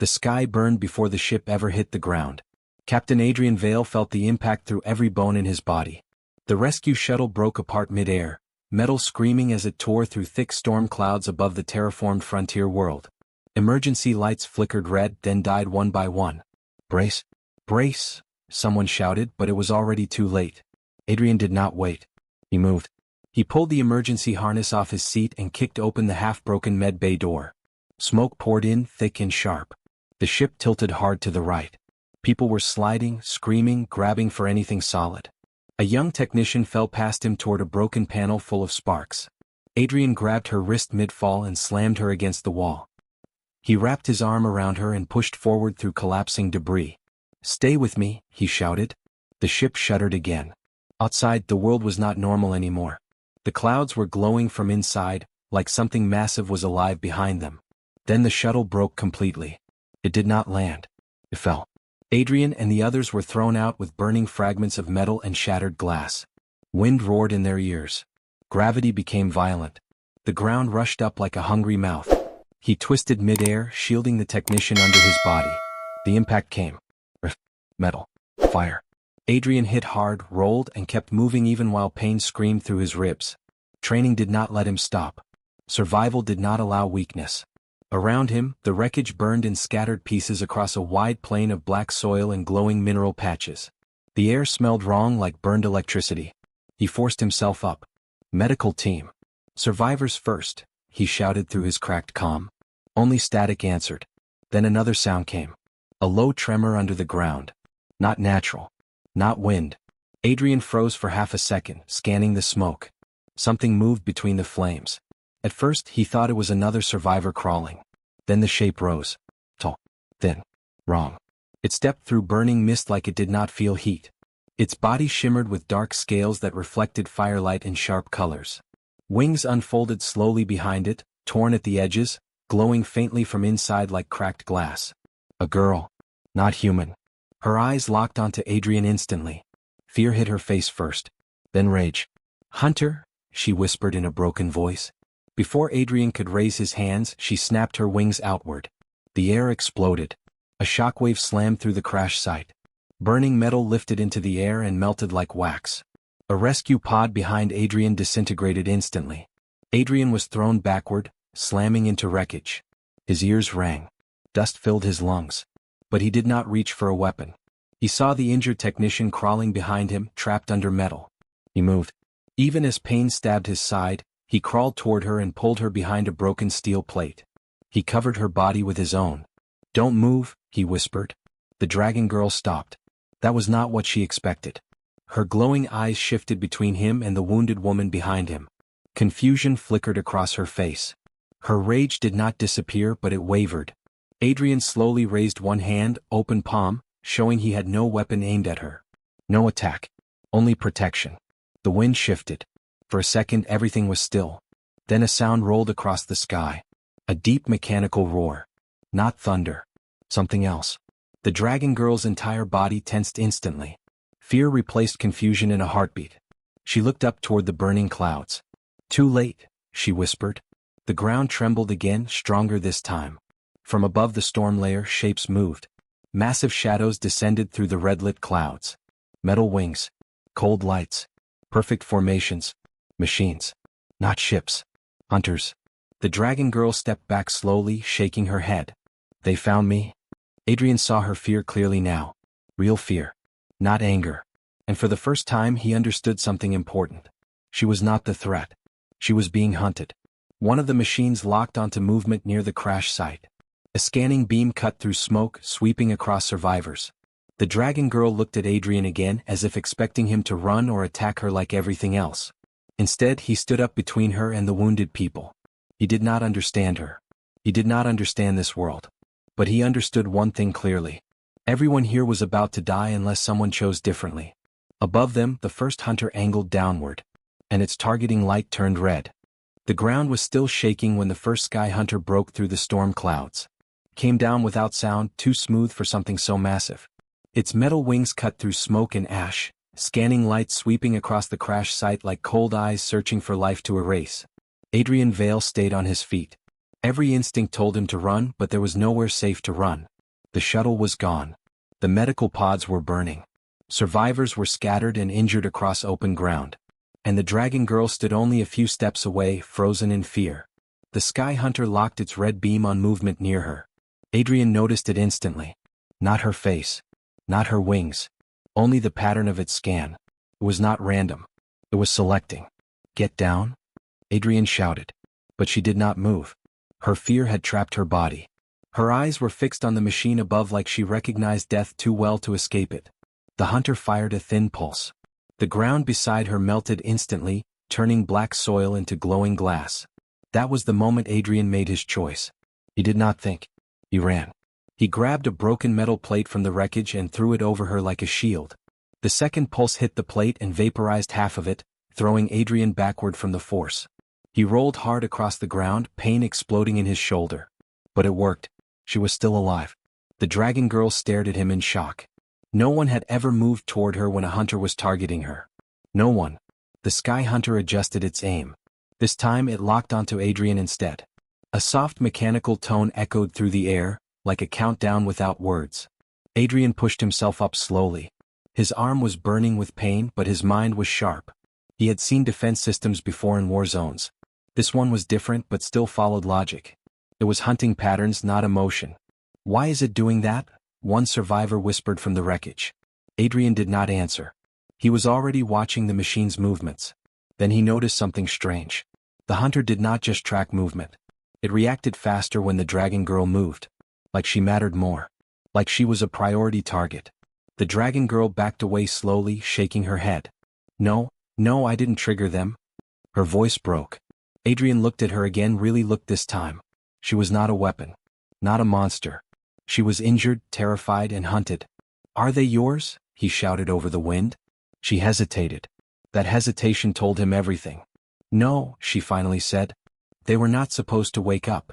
The sky burned before the ship ever hit the ground. Captain Adrian Vale felt the impact through every bone in his body. The rescue shuttle broke apart mid-air, metal screaming as it tore through thick storm clouds above the terraformed frontier world. Emergency lights flickered red, then died one by one. "Brace! Brace!" someone shouted, but it was already too late. Adrian did not wait. He moved. He pulled the emergency harness off his seat and kicked open the half-broken med bay door. Smoke poured in, thick and sharp. The ship tilted hard to the right. People were sliding, screaming, grabbing for anything solid. A young technician fell past him toward a broken panel full of sparks. Adrian grabbed her wrist mid-fall and slammed her against the wall. He wrapped his arm around her and pushed forward through collapsing debris. "Stay with me," he shouted. The ship shuddered again. Outside, the world was not normal anymore. The clouds were glowing from inside, like something massive was alive behind them. Then the shuttle broke completely. It did not land. It fell. Adrian and the others were thrown out with burning fragments of metal and shattered glass. Wind roared in their ears. Gravity became violent. The ground rushed up like a hungry mouth. He twisted mid-air, shielding the technician under his body. The impact came. Metal. Fire. Adrian hit hard, rolled, and kept moving even while pain screamed through his ribs. Training did not let him stop. Survival did not allow weakness. Around him, the wreckage burned in scattered pieces across a wide plain of black soil and glowing mineral patches. The air smelled wrong like burned electricity. He forced himself up. "Medical team. Survivors first," he shouted through his cracked comm. Only static answered. Then another sound came. A low tremor under the ground. Not natural. Not wind. Adrian froze for half a second, scanning the smoke. Something moved between the flames. At first, he thought it was another survivor crawling. Then the shape rose. Tall. Thin. Wrong. It stepped through burning mist like it did not feel heat. Its body shimmered with dark scales that reflected firelight in sharp colors. Wings unfolded slowly behind it, torn at the edges, glowing faintly from inside like cracked glass. A girl. Not human. Her eyes locked onto Adrian instantly. Fear hit her face first. Then rage. "Hunter," she whispered in a broken voice. Before Adrian could raise his hands, she snapped her wings outward. The air exploded. A shockwave slammed through the crash site. Burning metal lifted into the air and melted like wax. A rescue pod behind Adrian disintegrated instantly. Adrian was thrown backward, slamming into wreckage. His ears rang. Dust filled his lungs. But he did not reach for a weapon. He saw the injured technician crawling behind him, trapped under metal. He moved. Even as pain stabbed his side, he crawled toward her and pulled her behind a broken steel plate. He covered her body with his own. "Don't move," he whispered. The dragon girl stopped. That was not what she expected. Her glowing eyes shifted between him and the wounded woman behind him. Confusion flickered across her face. Her rage did not disappear, but it wavered. Adrian slowly raised one hand, open palm, showing he had no weapon aimed at her. No attack. Only protection. The wind shifted. For a second everything was still. Then a sound rolled across the sky. A deep mechanical roar. Not thunder. Something else. The dragon girl's entire body tensed instantly. Fear replaced confusion in a heartbeat. She looked up toward the burning clouds. "Too late," she whispered. The ground trembled again, stronger this time. From above the storm layer, shapes moved. Massive shadows descended through the red-lit clouds. Metal wings. Cold lights. Perfect formations. Machines. Not ships. Hunters. The dragon girl stepped back slowly, shaking her head. "They found me." Adrian saw her fear clearly now. Real fear. Not anger. And for the first time he understood something important. She was not the threat. She was being hunted. One of the machines locked onto movement near the crash site. A scanning beam cut through smoke, sweeping across survivors. The dragon girl looked at Adrian again as if expecting him to run or attack her like everything else. Instead, he stood up between her and the wounded people. He did not understand her. He did not understand this world. But he understood one thing clearly. Everyone here was about to die unless someone chose differently. Above them, the first hunter angled downward, and its targeting light turned red. The ground was still shaking when the first sky hunter broke through the storm clouds. Came down without sound, too smooth for something so massive. Its metal wings cut through smoke and ash, scanning light sweeping across the crash site like cold eyes searching for life to erase. Adrian Vale stayed on his feet. Every instinct told him to run, but there was nowhere safe to run. The shuttle was gone. The medical pods were burning. Survivors were scattered and injured across open ground. And the dragon girl stood only a few steps away, frozen in fear. The Sky Hunter locked its red beam on movement near her. Adrian noticed it instantly. Not her face. Not her wings. Only the pattern of its scan. It was not random. It was selecting. Get down? Adrian shouted. But she did not move. Her fear had trapped her body. Her eyes were fixed on the machine above like she recognized death too well to escape it. The hunter fired a thin pulse. The ground beside her melted instantly, turning black soil into glowing glass. That was the moment Adrian made his choice. He did not think. He ran. He grabbed a broken metal plate from the wreckage and threw it over her like a shield. The second pulse hit the plate and vaporized half of it, throwing Adrian backward from the force. He rolled hard across the ground, pain exploding in his shoulder. But it worked. She was still alive. The dragon girl stared at him in shock. No one had ever moved toward her when a hunter was targeting her. No one. The Sky Hunter adjusted its aim. This time it locked onto Adrian instead. A soft mechanical tone echoed through the air, like a countdown without words. Adrian pushed himself up slowly. His arm was burning with pain, but his mind was sharp. He had seen defense systems before in war zones. This one was different but still followed logic. It was hunting patterns, not emotion. Why is it doing that? One survivor whispered from the wreckage. Adrian did not answer. He was already watching the machine's movements. Then he noticed something strange. The hunter did not just track movement. It reacted faster when the dragon girl moved. Like she mattered more. Like she was a priority target. The dragon girl backed away slowly, shaking her head. No, I didn't trigger them. Her voice broke. Adrian looked at her again, really looked this time. She was not a weapon. Not a monster. She was injured, terrified, and hunted. Are they yours? He shouted over the wind. She hesitated. That hesitation told him everything. No, she finally said. They were not supposed to wake up.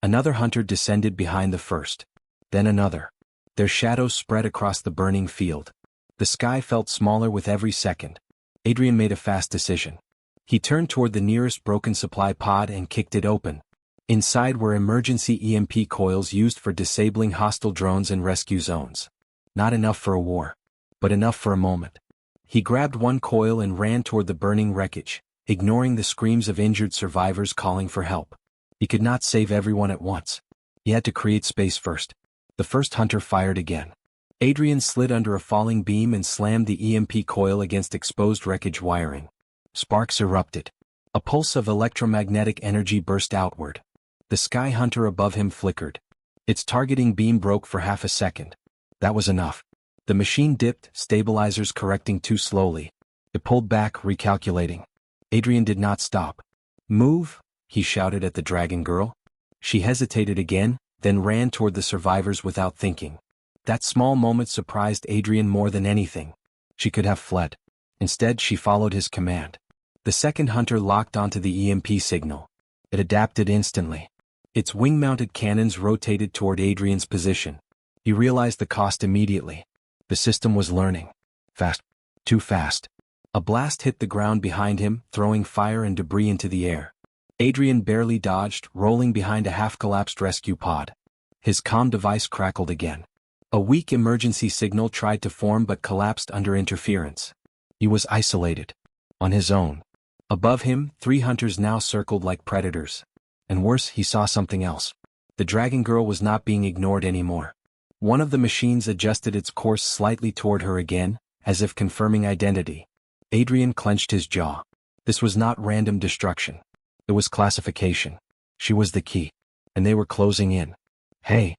Another hunter descended behind the first. Then another. Their shadows spread across the burning field. The sky felt smaller with every second. Adrian made a fast decision. He turned toward the nearest broken supply pod and kicked it open. Inside were emergency EMP coils used for disabling hostile drones and rescue zones. Not enough for a war, but enough for a moment. He grabbed one coil and ran toward the burning wreckage, ignoring the screams of injured survivors calling for help. He could not save everyone at once. He had to create space first. The first hunter fired again. Adrian slid under a falling beam and slammed the EMP coil against exposed wreckage wiring. Sparks erupted. A pulse of electromagnetic energy burst outward. The Sky Hunter above him flickered. Its targeting beam broke for half a second. That was enough. The machine dipped, stabilizers correcting too slowly. It pulled back, recalculating. Adrian did not stop. Move, he shouted at the dragon girl. She hesitated again, then ran toward the survivors without thinking. That small moment surprised Adrian more than anything. She could have fled. Instead, she followed his command. The second hunter locked onto the EMP signal. It adapted instantly. Its wing-mounted cannons rotated toward Adrian's position. He realized the cost immediately. The system was learning. Fast. Too fast. A blast hit the ground behind him, throwing fire and debris into the air. Adrian barely dodged, rolling behind a half-collapsed rescue pod. His comm device crackled again. A weak emergency signal tried to form but collapsed under interference. He was isolated. On his own. Above him, 3 hunters now circled like predators. And worse, he saw something else. The dragon girl was not being ignored anymore. One of the machines adjusted its course slightly toward her again, as if confirming identity. Adrian clenched his jaw. This was not random destruction. It was classification. She was the key. And they were closing in. Hey!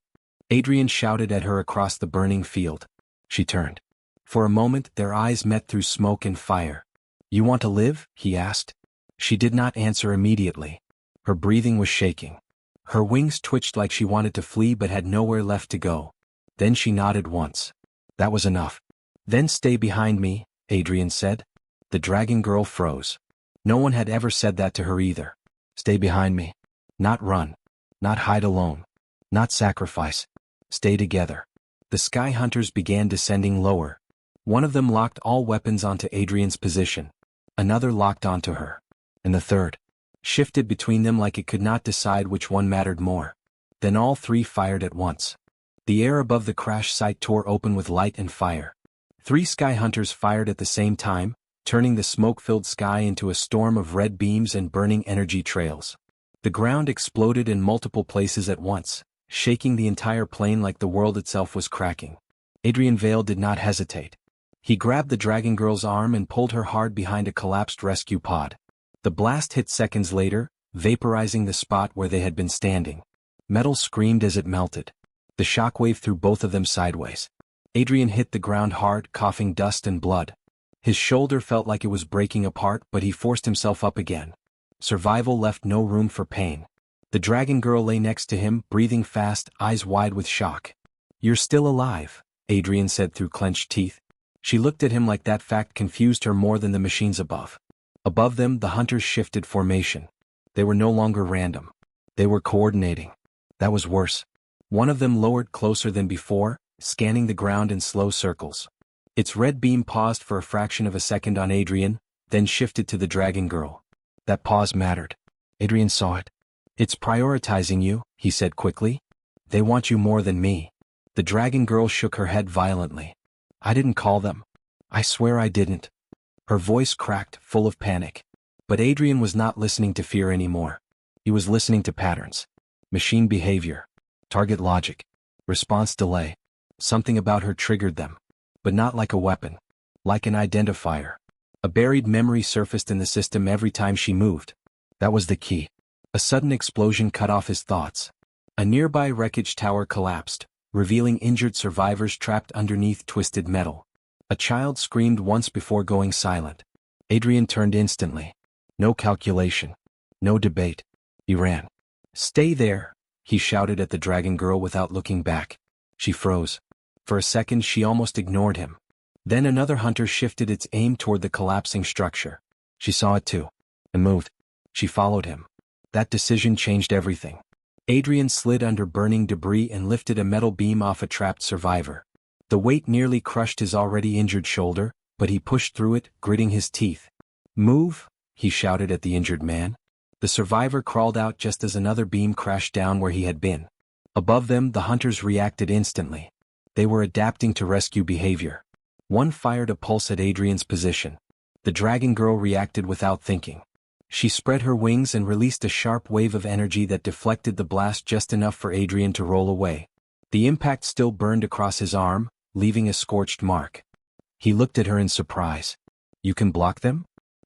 Adrian shouted at her across the burning field. She turned. For a moment, their eyes met through smoke and fire. You want to live? He asked. She did not answer immediately. Her breathing was shaking. Her wings twitched like she wanted to flee but had nowhere left to go. Then she nodded once. That was enough. Then stay behind me, Adrian said. The dragon girl froze. No one had ever said that to her either. Stay behind me. Not run. Not hide alone. Not sacrifice. Stay together. The Sky Hunters began descending lower. One of them locked all weapons onto Adrian's position. Another locked onto her. And the third shifted between them like it could not decide which one mattered more. Then all 3 fired at once. The air above the crash site tore open with light and fire. 3 sky hunters fired at the same time, turning the smoke-filled sky into a storm of red beams and burning energy trails. The ground exploded in multiple places at once, shaking the entire plane like the world itself was cracking. Adrian Vale did not hesitate. He grabbed the Dragon Girl's arm and pulled her hard behind a collapsed rescue pod. The blast hit seconds later, vaporizing the spot where they had been standing. Metal screamed as it melted. The shockwave threw both of them sideways. Adrian hit the ground hard, coughing dust and blood. His shoulder felt like it was breaking apart, but he forced himself up again. Survival left no room for pain. The Dragon Girl lay next to him, breathing fast, eyes wide with shock. "You're still alive," Adrian said through clenched teeth. She looked at him like that fact confused her more than the machines above. Above them, the hunters shifted formation. They were no longer random. They were coordinating. That was worse. One of them lowered closer than before, scanning the ground in slow circles. Its red beam paused for a fraction of a second on Adrian, then shifted to the Dragon Girl. That pause mattered. Adrian saw it. "It's prioritizing you," he said quickly. "They want you more than me." The Dragon Girl shook her head violently. "I didn't call them. I swear I didn't." Her voice cracked, full of panic. But Adrian was not listening to fear anymore. He was listening to patterns. Machine behavior. Target logic. Response delay. Something about her triggered them. But not like a weapon. Like an identifier. A buried memory surfaced in the system every time she moved. That was the key. A sudden explosion cut off his thoughts. A nearby wreckage tower collapsed, revealing injured survivors trapped underneath twisted metal. A child screamed once before going silent. Adrian turned instantly. No calculation. No debate. He ran. "Stay there," he shouted at the Dragon Girl without looking back. She froze. For a second she almost ignored him. Then another hunter shifted its aim toward the collapsing structure. She saw it too. And moved. She followed him. That decision changed everything. Adrian slid under burning debris and lifted a metal beam off a trapped survivor. The weight nearly crushed his already injured shoulder, but he pushed through it, gritting his teeth. "Move," he shouted at the injured man. The survivor crawled out just as another beam crashed down where he had been. Above them, the hunters reacted instantly. They were adapting to rescue behavior. One fired a pulse at Adrian's position. The Dragon Girl reacted without thinking. She spread her wings and released a sharp wave of energy that deflected the blast just enough for Adrian to roll away. The impact still burned across his arm, leaving a scorched mark. He looked at her in surprise. "You can block them?"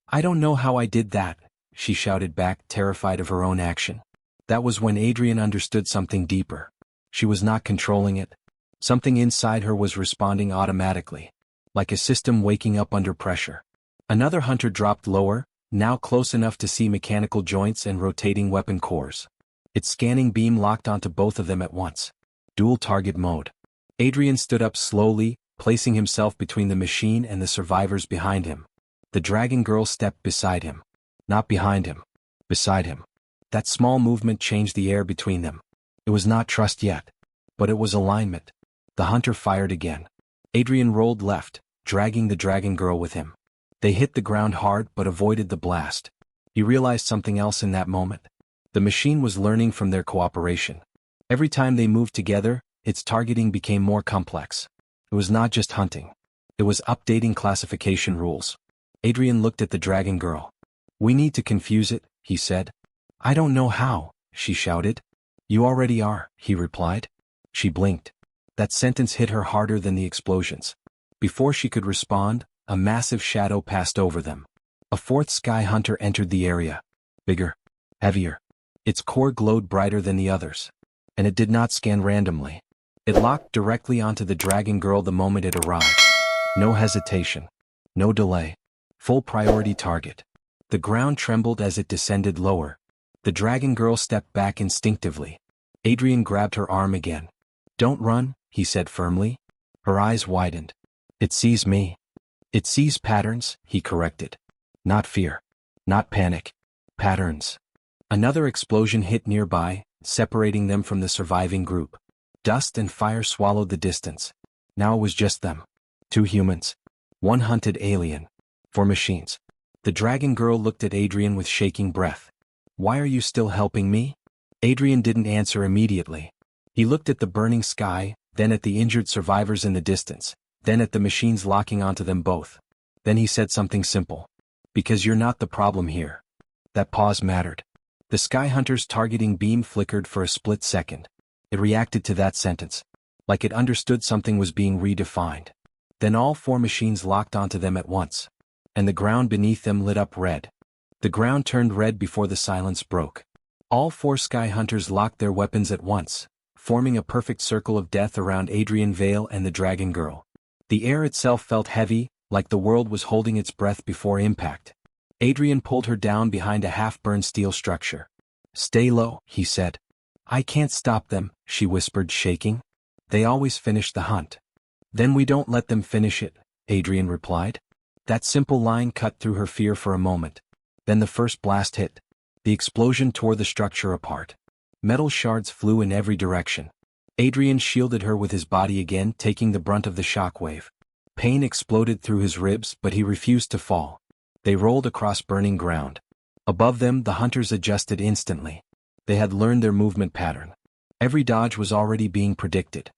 "I don't know how I did that," she shouted back, terrified of her own action. That was when Adrian understood something deeper. She was not controlling it. Something inside her was responding automatically, like a system waking up under pressure. Another hunter dropped lower, now close enough to see mechanical joints and rotating weapon cores. Its scanning beam locked onto both of them at once. Dual target mode. Adrian stood up slowly, placing himself between the machine and the survivors behind him. The Dragon Girl stepped beside him. Not behind him. Beside him. That small movement changed the air between them. It was not trust yet. But it was alignment. The hunter fired again. Adrian rolled left, dragging the Dragon Girl with him. They hit the ground hard but avoided the blast. He realized something else in that moment. The machine was learning from their cooperation. Every time they moved together, its targeting became more complex. It was not just hunting. It was updating classification rules. Adrian looked at the Dragon Girl. "We need to confuse it," he said. "I don't know how," she shouted. "You already are," he replied. She blinked. That sentence hit her harder than the explosions. Before she could respond, a massive shadow passed over them. A fourth sky hunter entered the area. Bigger. Heavier. Its core glowed brighter than the others. And it did not scan randomly. It locked directly onto the Dragon Girl the moment it arrived. No hesitation. No delay. Full priority target. The ground trembled as it descended lower. The Dragon Girl stepped back instinctively. Adrian grabbed her arm again. "Don't run," he said firmly. Her eyes widened. "It sees me." "It sees patterns," he corrected. "Not fear. Not panic. Patterns." Another explosion hit nearby, separating them from the surviving group. Dust and fire swallowed the distance. Now it was just them. 2 humans. 1 hunted alien. 4 machines. The Dragon Girl looked at Adrian with shaking breath. "Why are you still helping me?" Adrian didn't answer immediately. He looked at the burning sky, then at the injured survivors in the distance, then at the machines locking onto them both. Then he said something simple. Because you're not the problem here. That pause mattered. The Sky Hunter's targeting beam flickered for a split second. It reacted to that sentence. Like it understood something was being redefined. Then all 4 machines locked onto them at once. And the ground beneath them lit up red. The ground turned red before the silence broke. All 4 Sky Hunters locked their weapons at once, forming a perfect circle of death around Adrian Vale and the Dragon Girl. The air itself felt heavy, like the world was holding its breath before impact. Adrian pulled her down behind a half-burned steel structure. Stay low, he said. I can't stop them, she whispered, shaking. They always finish the hunt. Then we don't let them finish it, Adrian replied. That simple line cut through her fear for a moment. Then the first blast hit. The explosion tore the structure apart. Metal shards flew in every direction. Adrian shielded her with his body again, taking the brunt of the shockwave. Pain exploded through his ribs, but he refused to fall. They rolled across burning ground. Above them, the hunters adjusted instantly. They had learned their movement pattern. Every dodge was already being predicted.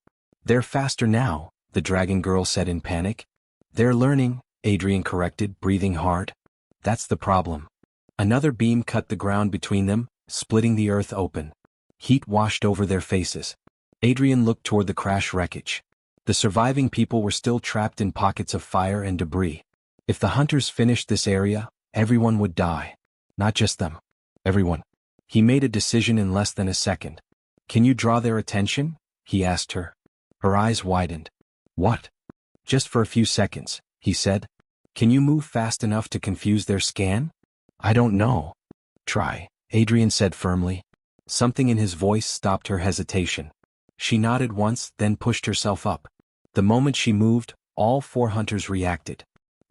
They're faster now, the Dragon Girl said in panic. They're learning, Adrian corrected, breathing hard. That's the problem. Another beam cut the ground between them, splitting the earth open. Heat washed over their faces. Adrian looked toward the crash wreckage. The surviving people were still trapped in pockets of fire and debris. If the hunters finished this area, everyone would die. Not just them. Everyone. He made a decision in less than a second. Can you draw their attention? He asked her. Her eyes widened. What? Just for a few seconds, he said. Can you move fast enough to confuse their scan? I don't know. Try, Adrian said firmly. Something in his voice stopped her hesitation. She nodded once, then pushed herself up. The moment she moved, all 4 hunters reacted.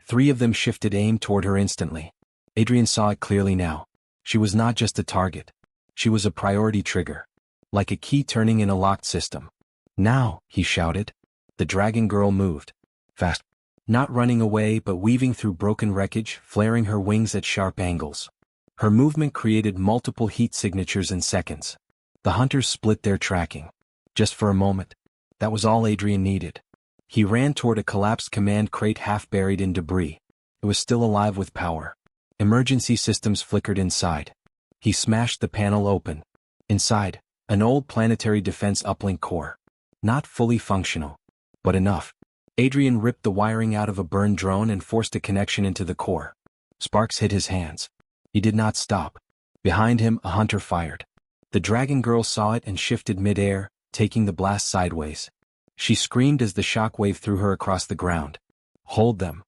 3 of them shifted aim toward her instantly. Adrian saw it clearly now. She was not just a target. She was a priority trigger. Like a key turning in a locked system. Now, he shouted. The Dragon Girl moved. Fast. Not running away but weaving through broken wreckage, flaring her wings at sharp angles. Her movement created multiple heat signatures in seconds. The hunters split their tracking. Just for a moment. That was all Adrian needed. He ran toward a collapsed command crate half buried in debris. It was still alive with power. Emergency systems flickered inside. He smashed the panel open. Inside, an old planetary defense uplink core. Not fully functional. But enough. Adrian ripped the wiring out of a burned drone and forced a connection into the core. Sparks hit his hands. He did not stop. Behind him, a hunter fired. The Dragon Girl saw it and shifted mid-air, taking the blast sideways. She screamed as the shockwave threw her across the ground. Hold them.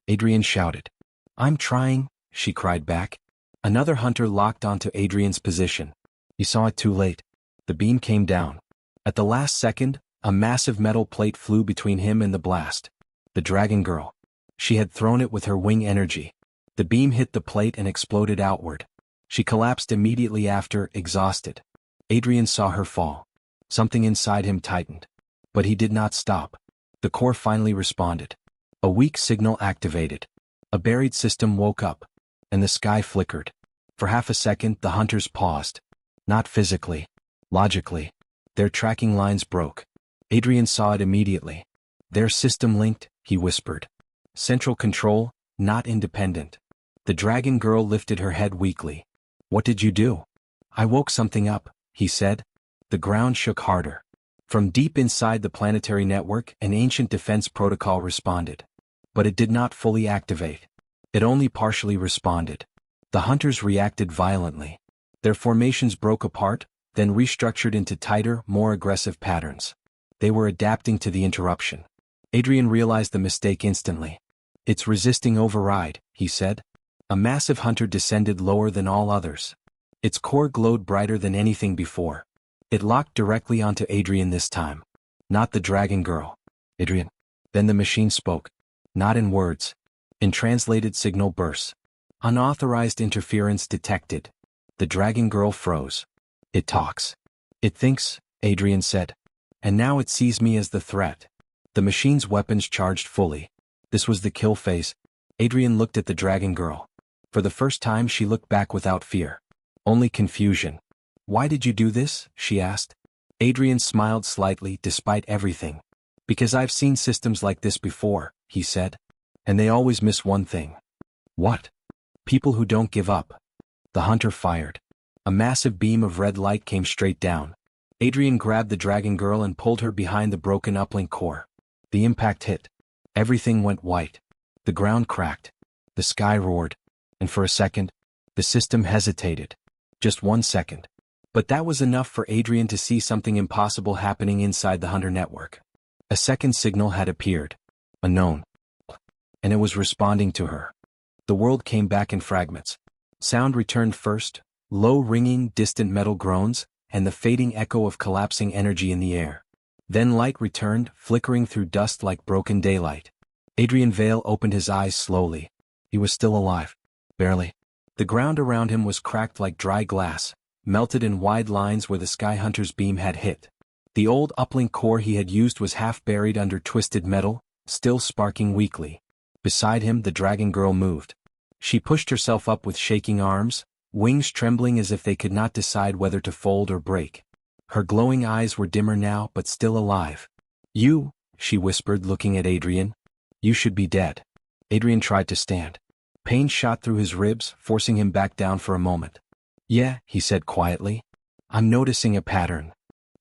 Adrian shouted. I'm trying, she cried back. Another hunter locked onto Adrian's position. He saw it too late. The beam came down. At the last second, a massive metal plate flew between him and the blast. The Dragon Girl. She had thrown it with her wing energy. The beam hit the plate and exploded outward. She collapsed immediately after, exhausted. Adrian saw her fall. Something inside him tightened. But he did not stop. The core finally responded. A weak signal activated. A buried system woke up. And the sky flickered. For half a second, the hunters paused. Not physically. Logically. Their tracking lines broke. Adrian saw it immediately. Their system linked, he whispered. Central control, not independent. The Dragon Girl lifted her head weakly. What did you do? I woke something up, he said. The ground shook harder. From deep inside the planetary network, an ancient defense protocol responded. But it did not fully activate. It only partially responded. The hunters reacted violently. Their formations broke apart, then restructured into tighter, more aggressive patterns. They were adapting to the interruption. Adrian realized the mistake instantly. It's resisting override, he said. A massive hunter descended lower than all others. Its core glowed brighter than anything before. It locked directly onto Adrian this time. Not the Dragon Girl. Adrian. Then the machine spoke. Not in words. In translated signal bursts. Unauthorized interference detected. The Dragon Girl froze. It talks. It thinks, Adrian said. And now it sees me as the threat. The machine's weapons charged fully. This was the kill phase. Adrian looked at the Dragon Girl. For the first time she looked back without fear. Only confusion. Why did you do this? She asked. Adrian smiled slightly despite everything. Because I've seen systems like this before, he said. And they always miss one thing. What? People who don't give up. The hunter fired. A massive beam of red light came straight down. Adrian grabbed the dragon girl and pulled her behind the broken uplink core. The impact hit. Everything went white. The ground cracked. The sky roared. And for a second, the system hesitated. Just 1 second. But that was enough for Adrian to see something impossible happening inside the hunter network. A second signal had appeared. A known. And it was responding to her. The world came back in fragments. Sound returned first, low ringing, distant metal groans, and the fading echo of collapsing energy in the air. Then light returned, flickering through dust like broken daylight. Adrian Vale opened his eyes slowly. He was still alive. Barely. The ground around him was cracked like dry glass, melted in wide lines where the Sky Hunter's beam had hit. The old uplink core he had used was half buried under twisted metal, still sparking weakly. Beside him the dragon girl moved. She pushed herself up with shaking arms, wings trembling as if they could not decide whether to fold or break. Her glowing eyes were dimmer now but still alive. You, she whispered looking at Adrian. You should be dead. Adrian tried to stand. Pain shot through his ribs, forcing him back down for a moment. Yeah, he said quietly. I'm noticing a pattern.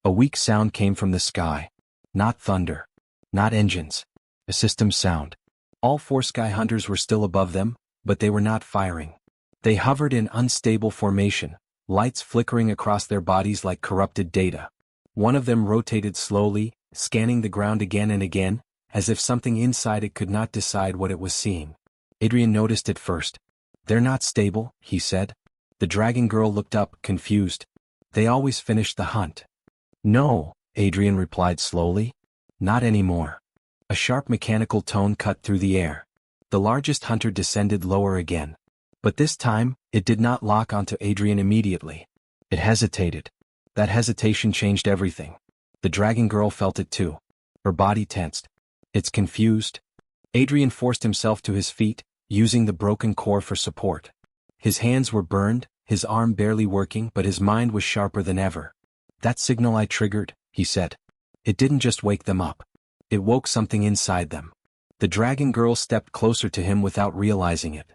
A weak sound came from the sky. Not thunder. Not engines. A system sound. All 4 Sky Hunters were still above them, but they were not firing. They hovered in unstable formation, lights flickering across their bodies like corrupted data. One of them rotated slowly, scanning the ground again and again, as if something inside it could not decide what it was seeing. Adrian noticed it first. They're not stable, he said. The dragon girl looked up, confused. They always finish the hunt. No, Adrian replied slowly. Not anymore. A sharp mechanical tone cut through the air. The largest hunter descended lower again. But this time, it did not lock onto Adrian immediately. It hesitated. That hesitation changed everything. The dragon girl felt it too. Her body tensed. It's confused. Adrian forced himself to his feet, using the broken core for support. His hands were burned, his arm barely working, but his mind was sharper than ever. That signal I triggered, he said. It didn't just wake them up. It woke something inside them. The dragon girl stepped closer to him without realizing it.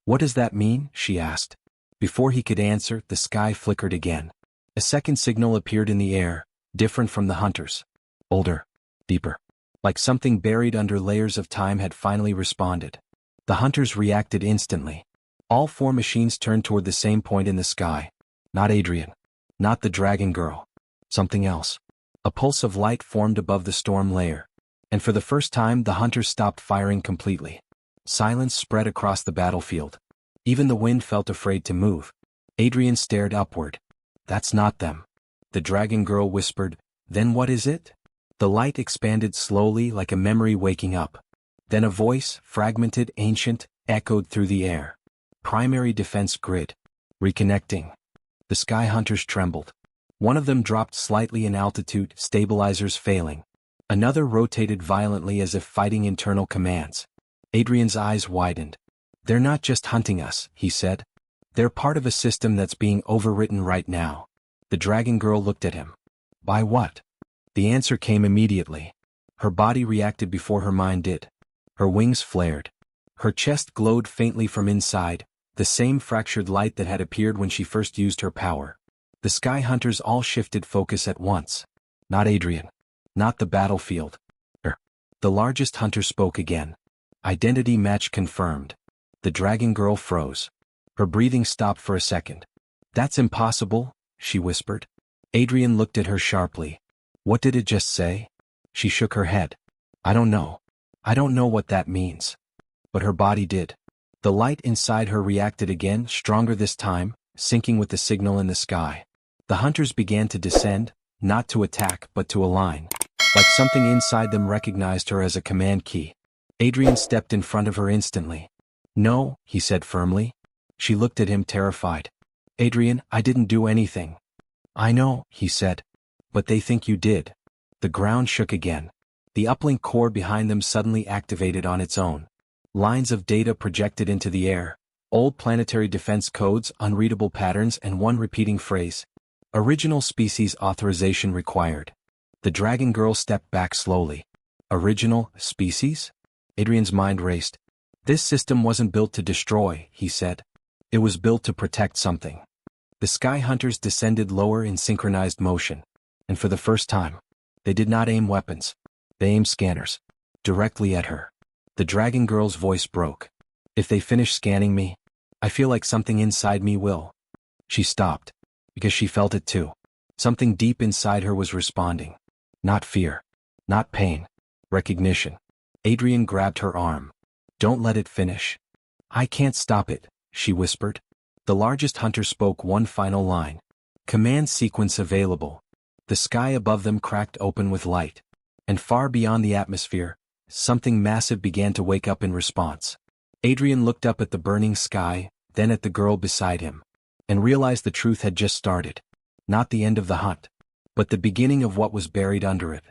What does that mean? She asked. Before he could answer, the sky flickered again. A second signal appeared in the air, different from the hunters. Older. Deeper. Like something buried under layers of time had finally responded. The hunters reacted instantly. All 4 machines turned toward the same point in the sky. Not Adrian. Not the dragon girl. Something else. A pulse of light formed above the storm layer. And for the first time the hunters stopped firing completely. Silence spread across the battlefield. Even the wind felt afraid to move. Adrian stared upward. That's not them. The dragon girl whispered, Then what is it? The light expanded slowly like a memory waking up. Then a voice, fragmented, ancient, echoed through the air. Primary defense grid. Reconnecting. The Sky Hunters trembled. One of them dropped slightly in altitude, stabilizers failing. Another rotated violently as if fighting internal commands. Adrian's eyes widened. They're not just hunting us, he said. They're part of a system that's being overwritten right now. The dragon girl looked at him. By what? The answer came immediately. Her body reacted before her mind did. Her wings flared. Her chest glowed faintly from inside, the same fractured light that had appeared when she first used her power. The Sky Hunters all shifted focus at once. Not Adrian. Not the battlefield. The largest hunter spoke again. Identity match confirmed. The dragon girl froze. Her breathing stopped for a second. That's impossible, she whispered. Adrian looked at her sharply. What did it just say? She shook her head. I don't know. I don't know what that means. But her body did. The light inside her reacted again, stronger this time, syncing with the signal in the sky. The hunters began to descend, not to attack but to align. Like something inside them recognized her as a command key. Adrian stepped in front of her instantly. No, he said firmly. She looked at him terrified. Adrian, I didn't do anything. I know, he said. But they think you did. The ground shook again. The uplink core behind them suddenly activated on its own. Lines of data projected into the air. Old planetary defense codes, unreadable patterns, and one repeating phrase. Original species authorization required. The dragon girl stepped back slowly. Original species? Adrian's mind raced. This system wasn't built to destroy, he said. It was built to protect something. The sky hunters descended lower in synchronized motion. And for the first time, they did not aim weapons. They aimed scanners. Directly at her. The dragon girl's voice broke. If they finish scanning me, I feel like something inside me will. She stopped. Because she felt it too. Something deep inside her was responding. Not fear. Not pain. Recognition. Adrian grabbed her arm. Don't let it finish. I can't stop it, she whispered. The largest hunter spoke one final line. Command sequence available. The sky above them cracked open with light. And far beyond the atmosphere, something massive began to wake up in response. Adrian looked up at the burning sky, then at the girl beside him. And realized the truth had just started. Not the end of the hunt. But the beginning of what was buried under it.